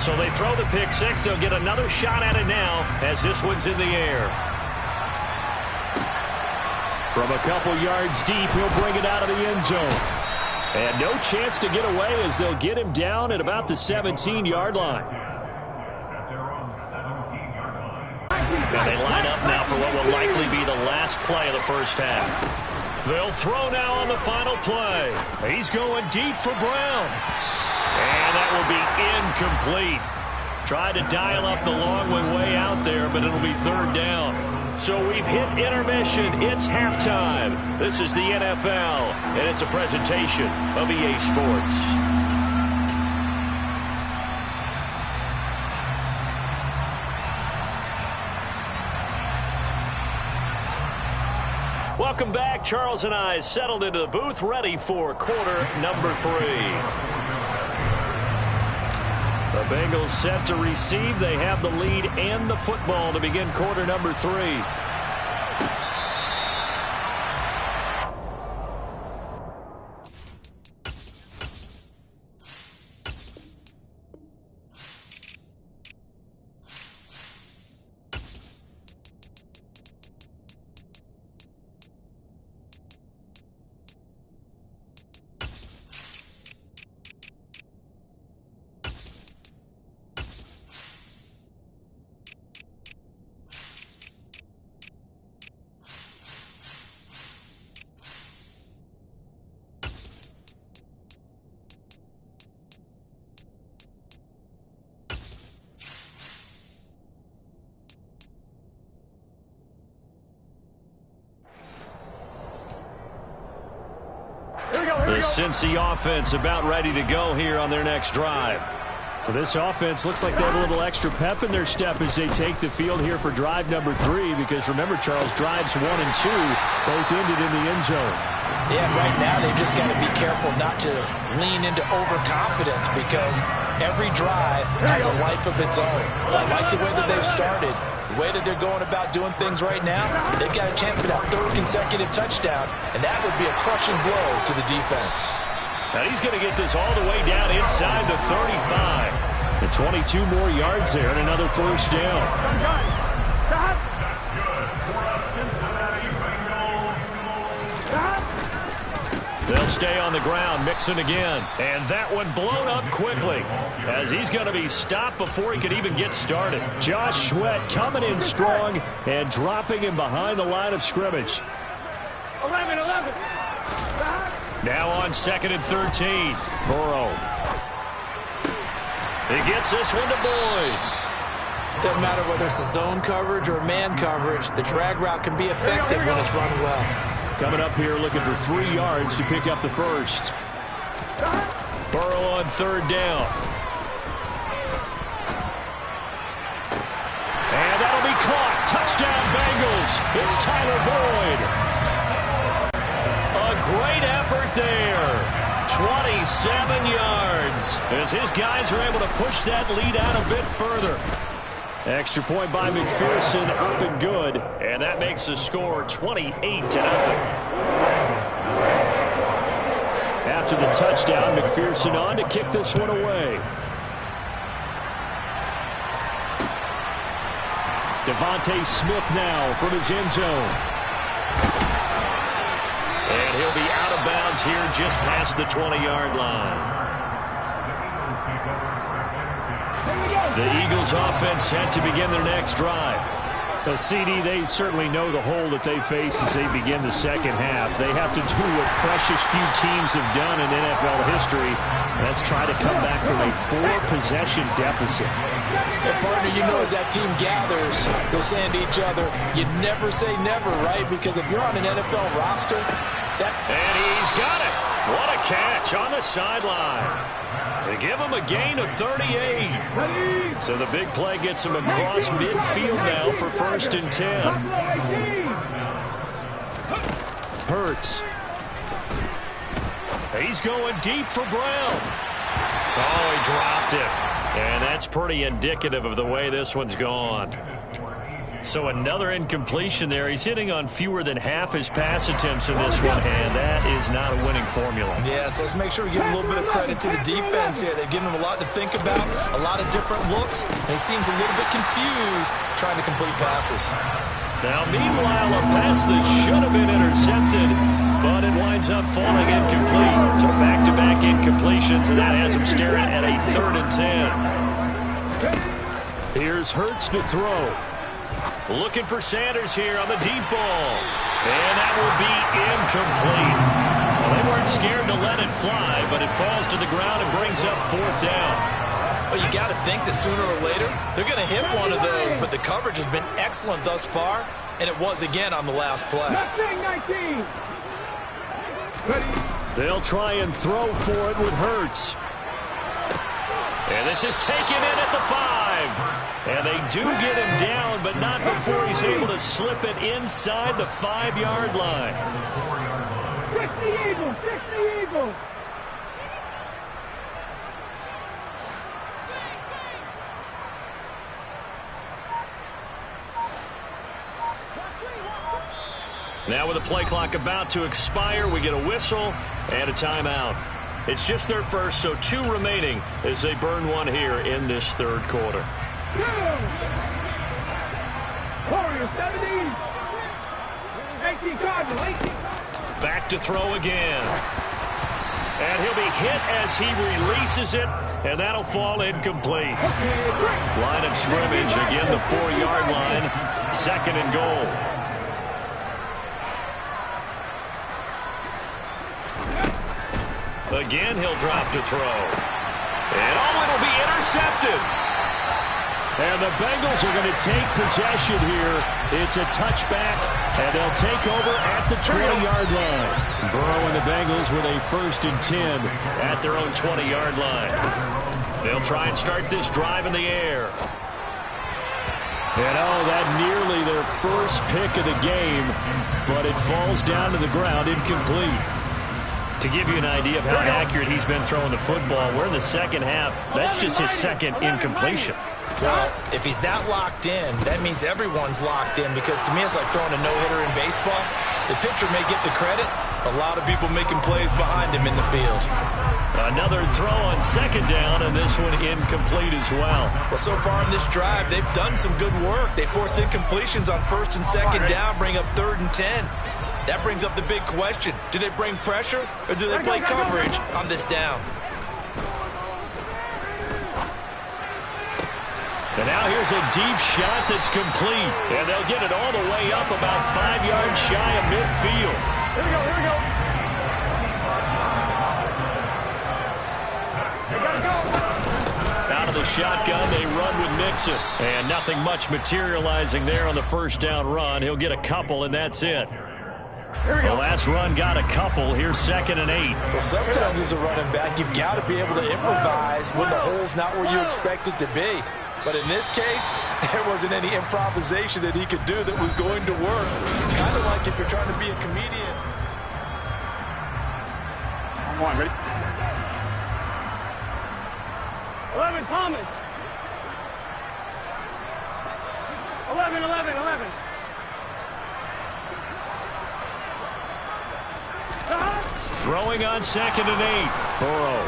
So they throw the pick six. They'll get another shot at it now as this one's in the air. From a couple yards deep, he'll bring it out of the end zone. And no chance to get away as they'll get him down at about the 17-yard line. And they line up now for what will likely be the last play of the first half. They'll throw now on the final play. He's going deep for Brown. And that will be incomplete. Tried to dial up the long one way out there, but it'll be third down. So we've hit intermission. It's halftime. This is the NFL, and it's a presentation of EA Sports. Welcome back. Charles and I settled into the booth, ready for quarter number 3. The Bengals set to receive. They have the lead and the football to begin quarter number 3. The Cincy offense about ready to go here on their next drive. Well, this offense looks like they have a little extra pep in their step as they take the field here for drive number 3, because remember, Charles, drives 1 and 2 both ended in the end zone. Yeah, right now they've just got to be careful not to lean into overconfidence, because every drive has a life of its own. I like the way that they've started. The way that they're going about doing things right now, they've got a chance for that 3rd consecutive touchdown, and that would be a crushing blow to the defense. Now he's going to get this all the way down inside the 35. And 22 more yards there and another first down. They'll stay on the ground, Mixon again. And that one blown up quickly as he's going to be stopped before he can even get started. Josh Sweat coming in strong and dropping him behind the line of scrimmage. 11. Now on 2nd and 13. Burrow. He gets this one to Boyd. Doesn't matter whether it's a zone coverage or man coverage, the drag route can be effective when it's run well. Coming up here looking for 3 yards to pick up the first. Burrow on 3rd down. And that'll be caught. Touchdown Bengals. It's Tyler Boyd. A great effort there. 27 yards as his guys are able to push that lead out a bit further. Extra point by McPherson, up and good, and that makes the score 28-0. After the touchdown, McPherson on to kick this one away. Devontae Smith now from his end zone. And he'll be out of bounds here just past the 20-yard line. The Eagles offense set to begin their next drive. The CD, they certainly know the hole that they face as they begin the second half. They have to do what precious few teams have done in NFL history. Let's try to come back from a 4-possession deficit. And partner, you know, as that team gathers, they're saying to each other, you never say never, right? Because if you're on an NFL roster, and he's got it. What a catch on the sideline. They give him a gain of 38. So the big play gets him across midfield now for 1st and 10. Hurts. He's going deep for Brown. Oh, he dropped it. And that's pretty indicative of the way this one's gone. So another incompletion there. He's hitting on fewer than half his pass attempts in this one, and that is not a winning formula. Yeah, so let's make sure we give a little bit of credit to the defense here. They've given him a lot to think about, a lot of different looks, and he seems a little bit confused trying to complete passes. Now, meanwhile, a pass that should have been intercepted, but it winds up falling incomplete. So back-to-back incompletions, and that has him staring at a 3rd and 10. Here's Hurts to throw. Looking for Sanders here on the deep ball. And that will be incomplete. Well, they weren't scared to let it fly, but it falls to the ground and brings up 4th down. Well, you got to think that sooner or later they're going to hit one of those, but the coverage has been excellent thus far, and it was again on the last play. They'll try and throw for it with Hurts. And this is taken in at the 5. And they do get him down, but not before he's able to slip it inside the 5-yard line. 60 Eagles, 60 Eagles. Now with the play clock about to expire, we get a whistle and a timeout. It's just their first, so 2 remaining as they burn one here in this 3rd quarter. Warriors 17. 18 Cardinals, 18. Back to throw again. And he'll be hit as he releases it, and that'll fall incomplete. Line of scrimmage, again the 4-yard line, 2nd and goal. Again, he'll drop to throw. And it'll be intercepted. And the Bengals are going to take possession here. It's a touchback, and they'll take over at the 20-yard line. Burrow and the Bengals with a 1st and 10 at their own 20-yard line. They'll try and start this drive in the air. And that nearly their first pick of the game, but it falls down to the ground incomplete. To give you an idea of how accurate he's been throwing the football, we're in the second half. That's just his 2nd incompletion. Well, if he's that locked in, that means everyone's locked in, because to me it's like throwing a no-hitter in baseball. The pitcher may get the credit, a lot of people making plays behind him in the field. Another throw on 2nd down, and this one incomplete as well. Well, so far in this drive, they've done some good work. They force incompletions on 1st and 2nd down, bring up 3rd and 10. That brings up the big question. Do they bring pressure, or do they play coverage on this down? And now here's a deep shot that's complete. And they'll get it all the way up about 5 yards shy of midfield. Here we go, here we go. They gotta go. Out of the shotgun, they run with Mixon. And nothing much materializing there on the 1st down run. He'll get a couple, and that's it. The last run got a couple. Here's 2nd and 8. Well, sometimes as a running back, you've got to be able to improvise when the hole's not where you expect it to be. But in this case, there wasn't any improvisation that he could do that was going to work. Kind of like if you're trying to be a comedian. Come on, ready? 11, Thomas. 11. Throwing on 2nd and 8. Burrow.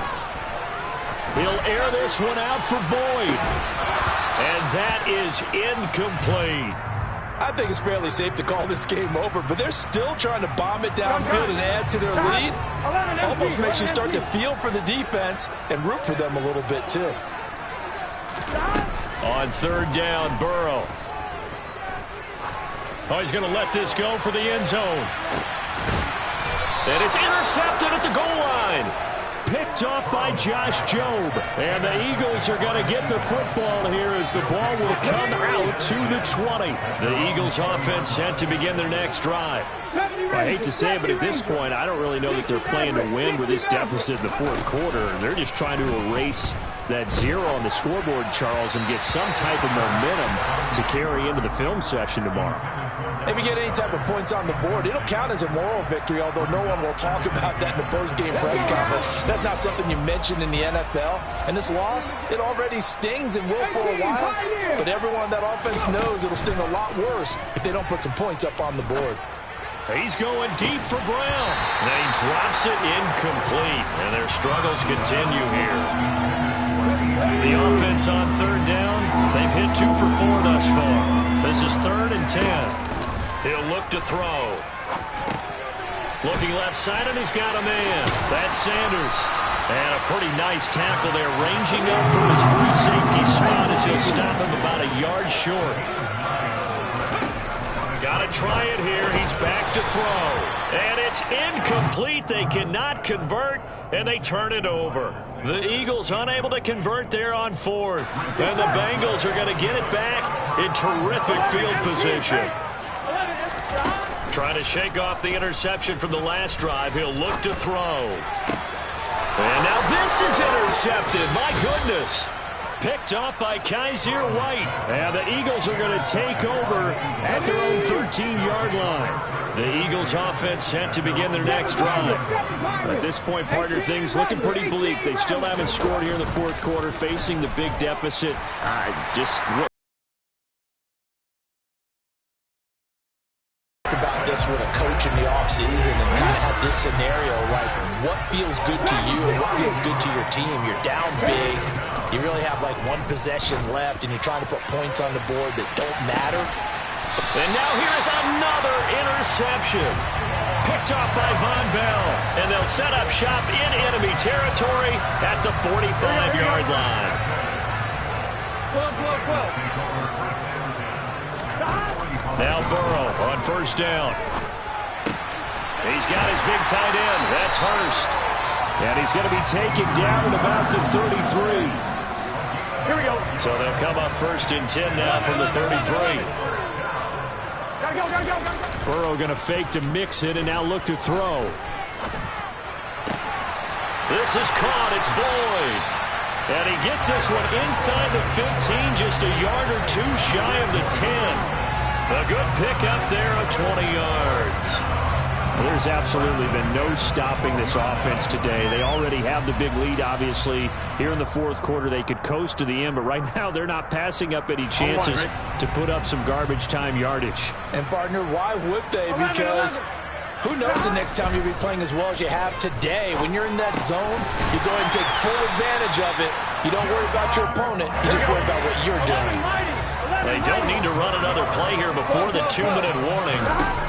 He'll air this one out for Boyd. And that is incomplete. I think it's fairly safe to call this game over, but they're still trying to bomb it downfield and add to their lead. Almost makes you start to feel for the defense and root for them a little bit, too. On 3rd down, Burrow. Oh, he's going to let this go for the end zone. And it's intercepted at the goal line. Picked off by Josh Jobe. And the Eagles are going to get the football here as the ball will come out to the 20. The Eagles offense set to begin their next drive. 71. I hate to say it, but at this point, I don't really know that they're playing to win with this deficit in the fourth quarter. They're just trying to erase that zero on the scoreboard, Charles, and get some type of momentum to carry into the film session tomorrow. If you get any type of points on the board, it'll count as a moral victory, although no one will talk about that in the post-game press conference. That's not something you mentioned in the NFL. And this loss, it already stings and will for a while, but everyone on that offense knows it'll sting a lot worse if they don't put some points up on the board. He's going deep for Brown. And he drops it incomplete, and their struggles continue here. The offense on third down, they've hit 2 for 4 thus far. This is 3rd and 10. He'll look to throw. Looking left side, and he's got a man. That's Sanders. And a pretty nice tackle there, ranging up from his free safety spot as he'll stop him about a yard short. Got to try it here. He's back to throw. And it's incomplete. They cannot convert, and they turn it over. The Eagles unable to convert there on 4th. And the Bengals are going to get it back in terrific field position. Trying to shake off the interception from the last drive. He'll look to throw. And now this is intercepted. My goodness. Picked off by Kaiser White. And the Eagles are going to take over at their own 13-yard line. The Eagles offense set to begin their next drive. At this point, partner, things looking pretty bleak. They still haven't scored here in the fourth quarter, facing the big deficit. About this with a coach in the offseason and kind of had this scenario like what feels good to you and what feels good to your team. You're down big. You really have like one possession left and you're trying to put points on the board that don't matter. And now here's another interception. Picked off by Von Bell. And they'll set up shop in enemy territory at the 45-yard line. Now Burrow on first down. He's got his big tight end. That's Hurst. And he's going to be taken down at about the 33. Here we go. So they'll come up 1st and 10 now from the 33. Gotta go. Burrow going to fake to mix it and now look to throw. This is caught. It's Boyd. And he gets this one inside the 15, just a yard or 2 shy of the 10. A good pickup there of 20 yards. Well, there's absolutely been no stopping this offense today. They already have the big lead, obviously. Here in the fourth quarter, they could coast to the end, but right now they're not passing up any chances to put up some garbage time yardage. And, partner, why would they? Because who knows the next time you'll be playing as well as you have today. When you're in that zone, you go ahead and take full advantage of it. You don't worry about your opponent. You just worry about what you're doing. They don't need to run another play here before the 2-minute warning.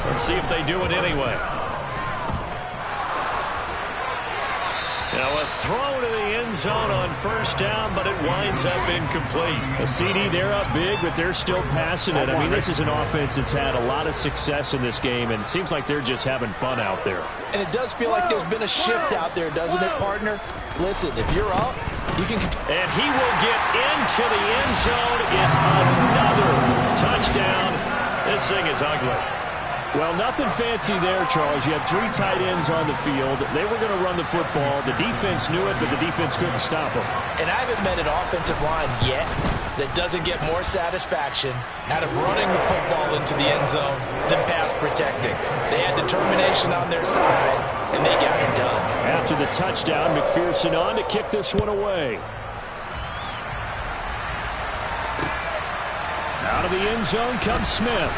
Let's see if they do it anyway. Now a throw to the end zone on first down, but it winds up incomplete. A CD, they're up big, but they're still passing it. I mean, this is an offense that's had a lot of success in this game, and it seems like they're just having fun out there. And it does feel like there's been a shift out there, doesn't it, partner? Listen, if you're up, you can... And he will get into the end zone. It's another touchdown. This thing is ugly. Well, nothing fancy there, Charles. You had 3 tight ends on the field. They were going to run the football. The defense knew it, but the defense couldn't stop them. And I haven't met an offensive line yet that doesn't get more satisfaction out of running the football into the end zone than pass protecting. They had determination on their side, and they got it done. After the touchdown, McPherson on to kick this one away. Out of the end zone comes Smith.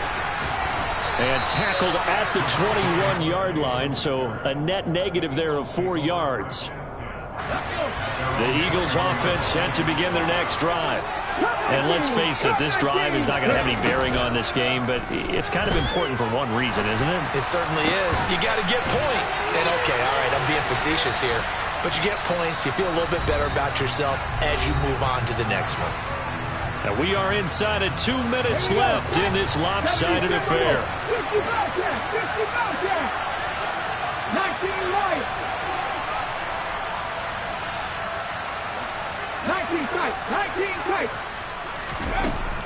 And tackled at the 21-yard line, so a net negative there of 4 yards. The Eagles offense set to begin their next drive. And let's face it, this drive is not going to have any bearing on this game, but it's kind of important for one reason, isn't it? It certainly is. You got to get points. And okay, all right, I'm being facetious here, but you get points, you feel a little bit better about yourself as you move on to the next one. And we are inside of 2 minutes left in this lopsided affair. 50 back there. 19 right. 19 tight.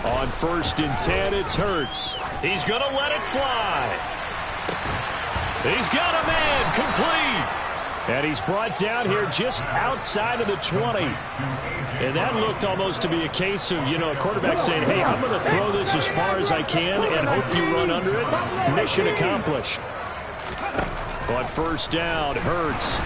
On 1st and 10, it's Hurts. He's going to let it fly. He's got a man, complete. And he's brought down here just outside of the 20. And that looked almost to be a case of, a quarterback saying, hey, I'm going to throw this as far as I can and hope you run under it. Mission accomplished. On first down, Hurts.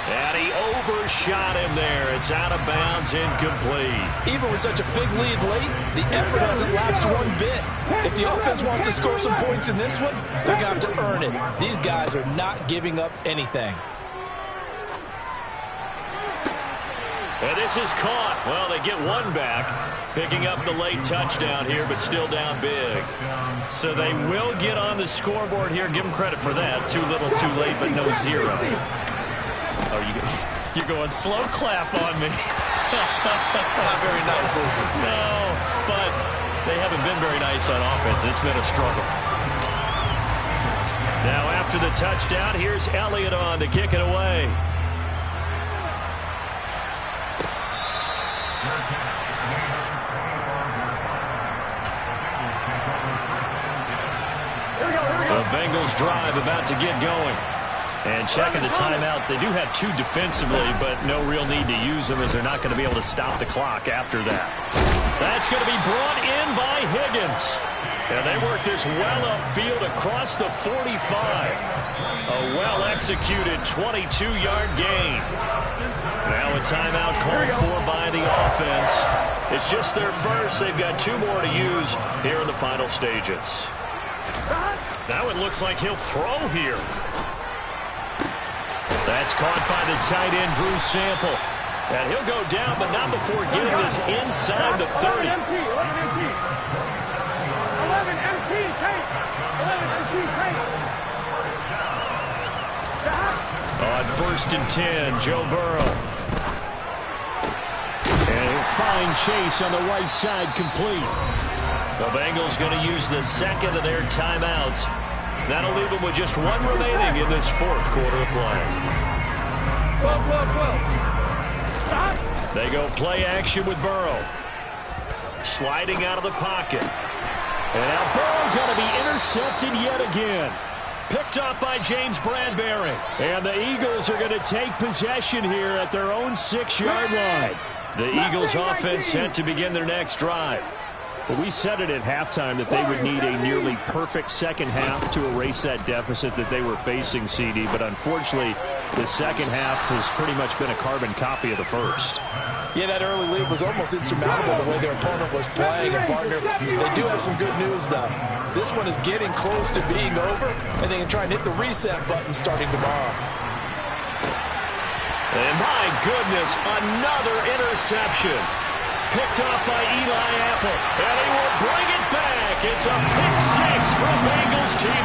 And he overshot him there. It's out of bounds, incomplete. Even with such a big lead late, the effort hasn't lapsed one bit. If the offense wants to score some points in this one, they're going to have to earn it. These guys are not giving up anything. And this is caught. Well, they get one back, picking up the late touchdown here, but still down big. So they will get on the scoreboard here. Give them credit for that. Too little, too late, but no zero. Oh, you're going slow clap on me. Not very nice, is it? No, but they haven't been very nice on offense. It's been a struggle. Now after the touchdown, here's Elliott on to kick it away. The Bengals drive about to get going. And checking the timeouts, they do have two defensively, but no real need to use them as they're not going to be able to stop the clock after that. That's going to be brought in by Higgins. And they work this well upfield across the 45. A well-executed 22-yard gain. Now a timeout called for by the offense. It's just their first. They've got two more to use here in the final stages. Now it looks like he'll throw here. That's caught by the tight end, Drew Sample. And he'll go down, but not before getting this inside the 30. 11 MT, take. 11 MT, take. On first and 10, Joe Burrow. And he'll find Chase on the right side, complete. The Bengals going to use the second of their timeouts. That'll leave them with just one remaining in this fourth quarter of play. 12. Stop. They go play action with Burrow. Sliding out of the pocket. And now Burrow going to be intercepted yet again. Picked up by James Bradbury. And the Eagles are going to take possession here at their own 6-yard line. The Eagles offense set to begin their next drive. Well, we said it at halftime that they would need a nearly perfect second half to erase that deficit that they were facing, CD. But unfortunately, the second half has pretty much been a carbon copy of the first. Yeah, that early lead was almost insurmountable the way their opponent was playing. And, partner, they do have some good news, though. This one is getting close to being over, and they can try and hit the reset button starting tomorrow. And my goodness, another interception. Picked up by Eli Apple, and he will bring it back. It's a pick six from Bengals TV.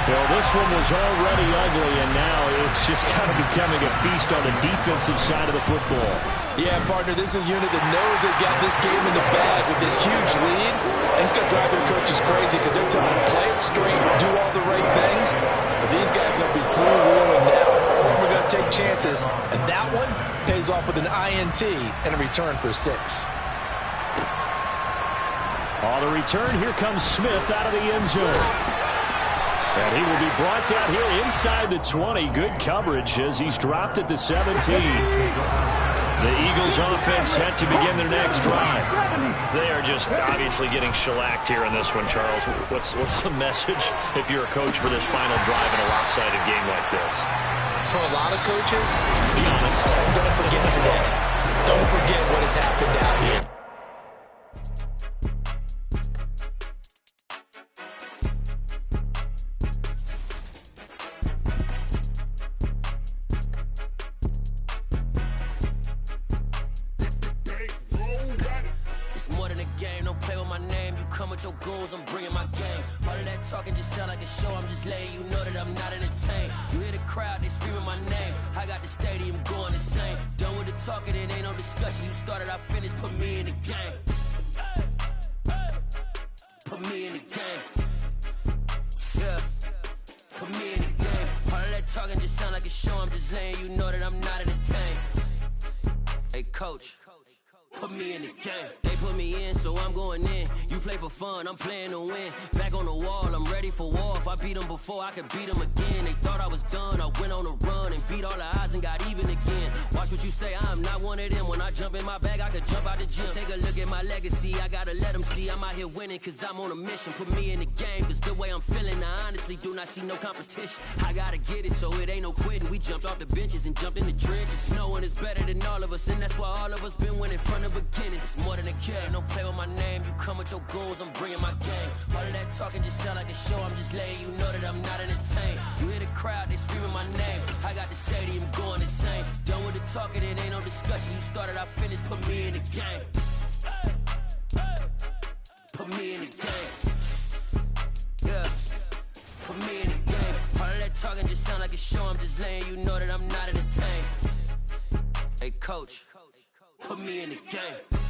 Well, this one was already ugly, and now it's just kind of becoming a feast on the defensive side of the football. Yeah, partner, this is a unit that knows they've got this game in the bag with this huge lead, and it's going to drive their coaches crazy because they're telling them play it straight, do all the right things. But these guys are going to be freewheeling now. We're going to take chances, and that one pays off with an INT and a return for 6. On the return, here comes Smith out of the end zone. And he will be brought down here inside the 20. Good coverage as he's dropped at the 17. The Eagles offense set to begin their next drive. They are just obviously getting shellacked here in this one, Charles. What's the message if you're a coach for this final drive in a lopsided game like this? For a lot of coaches, be honest, don't forget today. Don't forget what has happened out here. It's more than a game, don't play with my name. You come with your goons, I'm bringing my game. All of that talking just sound like a show, I'm just letting you know that I'm not entertained. You hear the crowd, they screaming my name. I got the stadium going insane. Done with the talking, it ain't no discussion. You started, I finished, put me in the game. Put me in the game. Yeah, put me in the game. All of that talking just sound like a show, I'm just letting you know that I'm not entertained. Hey, coach, put me in the game. They put me in, so I'm going in. You play for fun, I'm playing to win. Back on the wall, I'm ready for war. If I beat them before, I could beat them again. They thought I was done, I went on a run and beat all the odds and got even again. Watch what you say, I'm not one of them. When I jump in my bag, I could jump out the gym. Take a look at my legacy, I gotta let them see I'm out here winning, cause I'm on a mission. Put me in the game, cause the way I'm feeling, I honestly do not see no competition. I gotta get it, so it ain't no quitting. We jumped off the benches and jumped in the trenches. No one is better than all of us, and that's why all of us been winning from the beginning. It's more than a game, don't play with my name. You come with your goons, I'm bringing my game. All of that talking just sound like a show, I'm just letting you know that I'm not entertained. You hear the crowd, they screaming my name. I got the stadium going insane. Done with the talking, it ain't no discussion. You started, I finished, put me in the game. Put me in the game. Yeah. Put me in the game. All of that talking just sound like a show, I'm just letting you know that I'm not entertained. Hey coach, put me in the game.